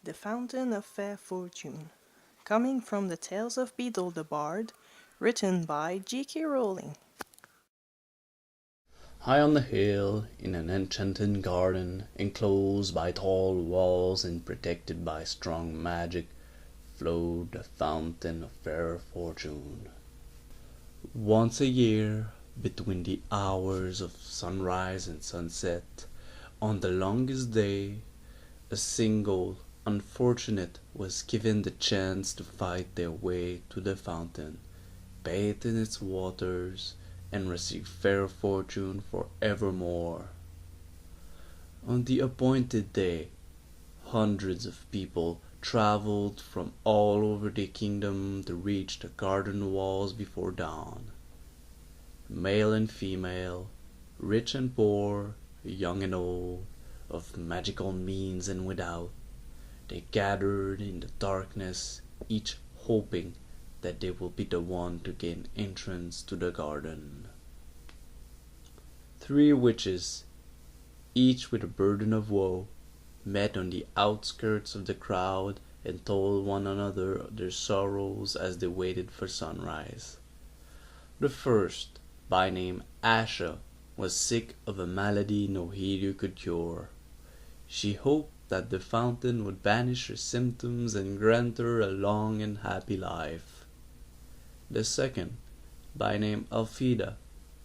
The Fountain of Fair Fortune, coming from the Tales of Beedle the Bard, written by J.K. Rowling. High on the hill, in an enchanted garden, enclosed by tall walls and protected by strong magic, flowed the Fountain of Fair Fortune. Once a year, between the hours of sunrise and sunset, on the longest day, a single unfortunate was given the chance to fight their way to the fountain, bathe in its waters, and receive fair fortune for evermore. On the appointed day, hundreds of people travelled from all over the kingdom to reach the garden walls before dawn. Male and female, rich and poor, young and old, of magical means and without, they gathered in the darkness, each hoping that they will be the one to gain entrance to the garden. 3 witches, each with a burden of woe, met on the outskirts of the crowd and told one another their sorrows as they waited for sunrise. The first, by name Asha, was sick of a malady no healer could cure. She hoped that the fountain would banish her symptoms and grant her a long and happy life. The second, by name Elfida,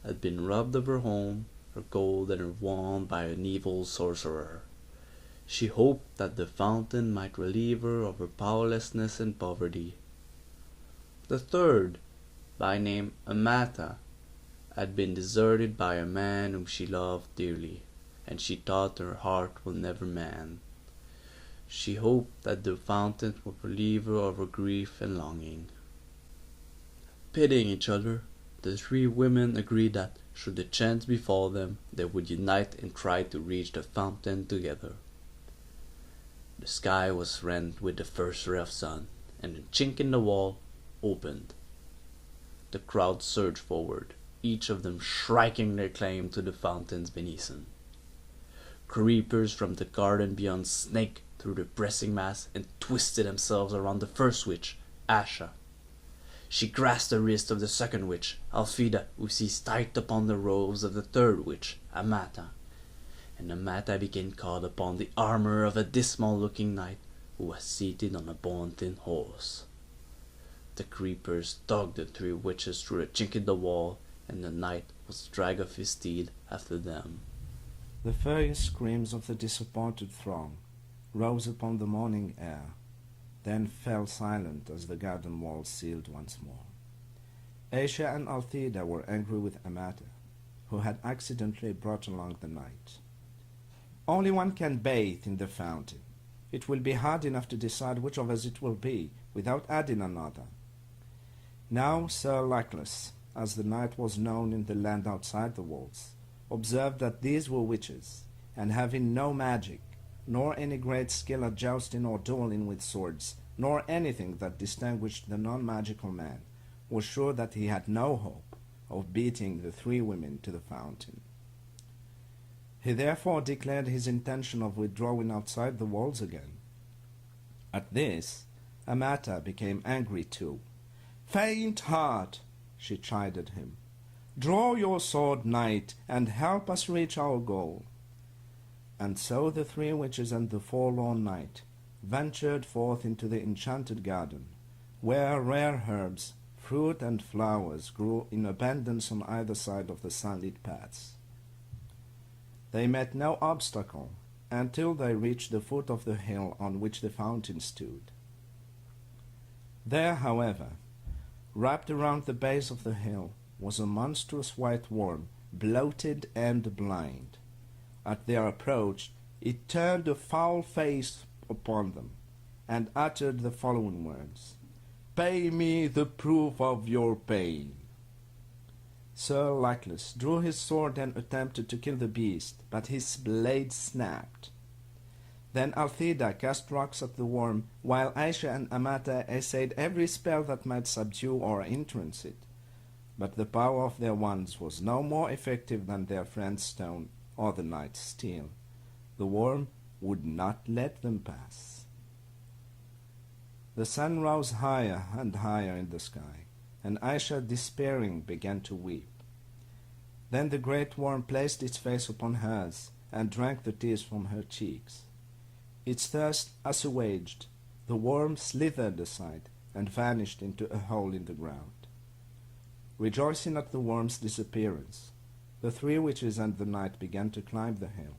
had been robbed of her home, her gold, and her wand by an evil sorcerer. She hoped that the fountain might relieve her of her powerlessness and poverty. The third, by name Amata, had been deserted by a man whom she loved dearly, and she thought her heart would never mend. She hoped that the fountain would relieve her of her grief and longing. Pitying each other, the 3 women agreed that, should the chance befall them, they would unite and try to reach the fountain together. The sky was rent with the first ray of sun, and a chink in the wall opened. The crowd surged forward, each of them shrieking their claim to the fountain's benison. Creepers from the garden beyond snaked through the pressing mass and twisted themselves around the first witch, Asha. She grasped the wrist of the second witch, Elfida, who seized tight upon the robes of the third witch, Amata. And Amata became caught upon the armor of a dismal-looking knight who was seated on a bone-thin horse. The creepers tugged the 3 witches through a chink in the wall, and the knight was dragged off his steed after them. The furious screams of the disappointed throng rose upon the morning air, then fell silent as the garden walls sealed once more. Asia and Althea were angry with Amata, who had accidentally brought along the knight. Only one can bathe in the fountain. It will be hard enough to decide which of us it will be, without adding another. Now Sir Luckless, as the knight was known in the land outside the walls, observed that these were witches, and having no magic, nor any great skill at jousting or dueling with swords, nor anything that distinguished the non-magical man, was sure that he had no hope of beating the 3 women to the fountain. He therefore declared his intention of withdrawing outside the walls again. At this, Amata became angry too. "Faint heart!" she chided him. "Draw your sword, knight, and help us reach our goal." And so the 3 witches and the forlorn knight ventured forth into the enchanted garden, where rare herbs, fruit, and flowers grew in abundance on either side of the sunlit paths. They met no obstacle until they reached the foot of the hill on which the fountain stood. There, however, wrapped around the base of the hill, was a monstrous white worm, bloated and blind. At their approach, it turned a foul face upon them, and uttered the following words: "Pay me the proof of your pain." Sir Luckless drew his sword and attempted to kill the beast, but his blade snapped. Then Althea cast rocks at the worm, while Aisha and Amata essayed every spell that might subdue or entrance it. But the power of their wands was no more effective than their friend's stone or the knight's steel. The worm would not let them pass. The sun rose higher and higher in the sky, and Aisha, despairing, began to weep. Then the great worm placed its face upon hers and drank the tears from her cheeks. Its thirst assuaged, the worm slithered aside and vanished into a hole in the ground. Rejoicing at the worm's disappearance, the three witches and the knight began to climb the hill,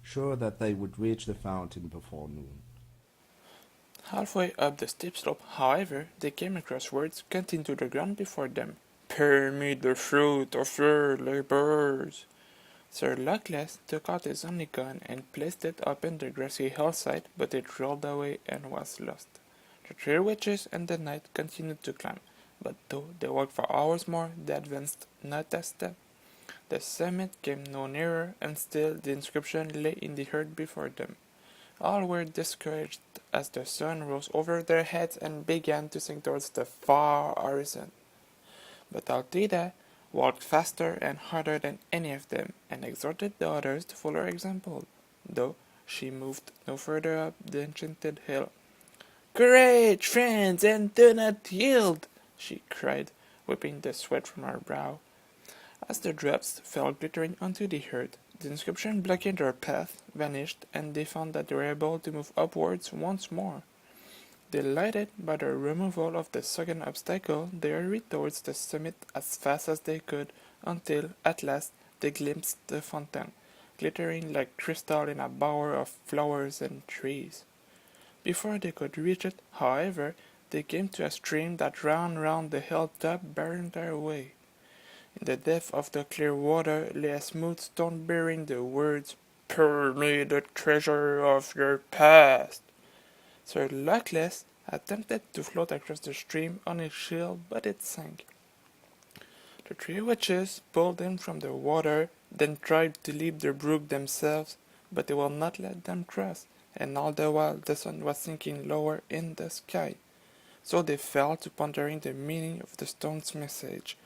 sure that they would reach the fountain before noon. Halfway up the steep slope, however, they came across words cut into the ground before them. "Pay me the fruit of your labours." Sir Luckless took out his only gun and placed it up in the grassy hillside, but it rolled away and was lost. The three witches and the knight continued to climb, but though they walked for hours more, they advanced not a step. The summit came no nearer, and still the inscription lay in the earth before them. All were discouraged as the sun rose over their heads and began to sink towards the far horizon. But Althea walked faster and harder than any of them, and exhorted the others to follow her example, though she moved no further up the enchanted hill. "Courage, friends, and do not yield!" she cried, wiping the sweat from her brow. As the drops fell glittering onto the earth, the inscription blocking their path vanished, and they found that they were able to move upwards once more. Delighted by the removal of the second obstacle, they hurried towards the summit as fast as they could, until, at last, they glimpsed the fountain, glittering like crystal in a bower of flowers and trees. Before they could reach it, however, they came to a stream that ran round the hilltop, barring their way. In the depth of the clear water lay a smooth stone bearing the words, "Pour me the treasure of your past." Sir Luckless attempted to float across the stream on his shield, but it sank. The three witches pulled him from the water, then tried to leap the brook themselves, but they would not let them cross, and all the while the sun was sinking lower in the sky. So they fell to pondering the meaning of the stone's message,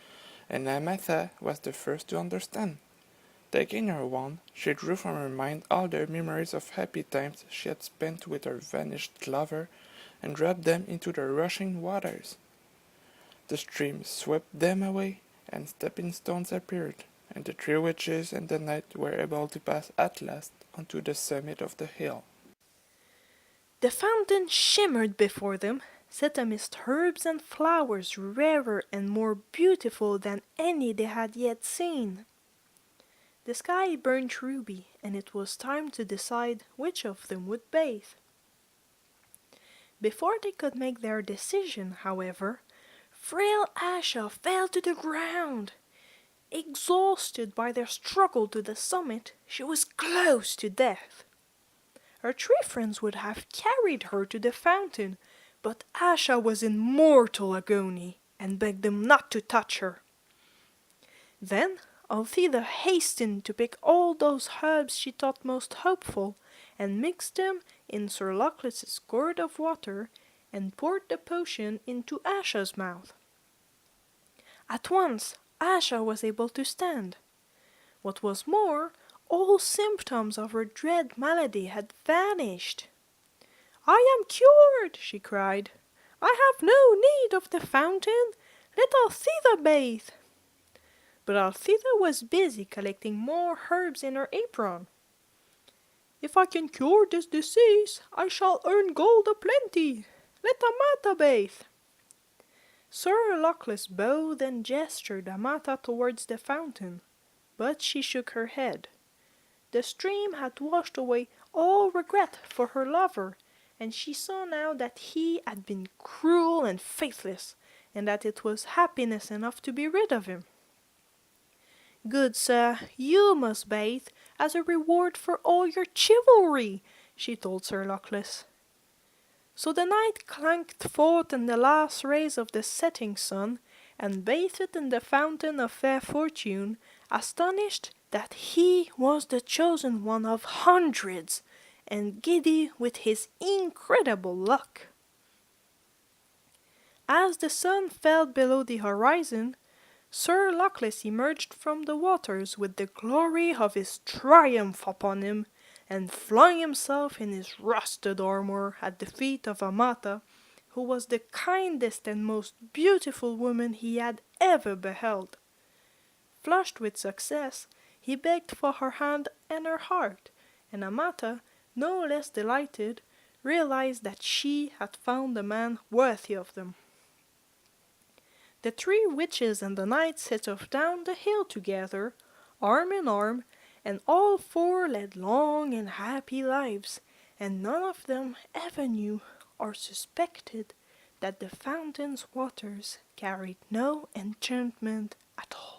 and Amatha was the first to understand. Taking her wand, she drew from her mind all the memories of happy times she had spent with her vanished lover, and dropped them into the rushing waters. The stream swept them away, and stepping stones appeared, and the three witches and the knight were able to pass at last onto the summit of the hill. The fountain shimmered before them, set amidst herbs and flowers rarer and more beautiful than any they had yet seen. The sky burned ruby, and it was time to decide which of them would bathe. Before they could make their decision, however, frail Asha fell to the ground. Exhausted by their struggle to the summit, she was close to death. Her three friends would have carried her to the fountain, but Asha was in mortal agony and begged them not to touch her. Then Althea hastened to pick all those herbs she thought most hopeful, and mixed them in Sir Luckless's gourd of water, and poured the potion into Asha's mouth. At once Asha was able to stand. What was more, all symptoms of her dread malady had vanished. "I am cured!" she cried. "I have no need of the fountain. Let Althea bathe." But Althea was busy collecting more herbs in her apron. "If I can cure this disease, I shall earn gold aplenty. Let Amata bathe." Sir Luckless bowed and gestured Amata towards the fountain, but she shook her head. The stream had washed away all regret for her lover, and she saw now that he had been cruel and faithless, and that it was happiness enough to be rid of him. "Good sir, you must bathe, as a reward for all your chivalry," she told Sir Luckless. So the knight clanked forth in the last rays of the setting sun, and bathed in the fountain of fair fortune, astonished that he was the chosen one of hundreds, and giddy with his incredible luck. As the sun fell below the horizon, Sir Luckless emerged from the waters with the glory of his triumph upon him, and flung himself in his rusted armor at the feet of Amata, who was the kindest and most beautiful woman he had ever beheld. Flushed with success, he begged for her hand and her heart, and Amata, no less delighted, realized that she had found a man worthy of them. The three witches and the knight set off down the hill together, arm in arm, and all four led long and happy lives, and none of them ever knew or suspected that the fountain's waters carried no enchantment at all.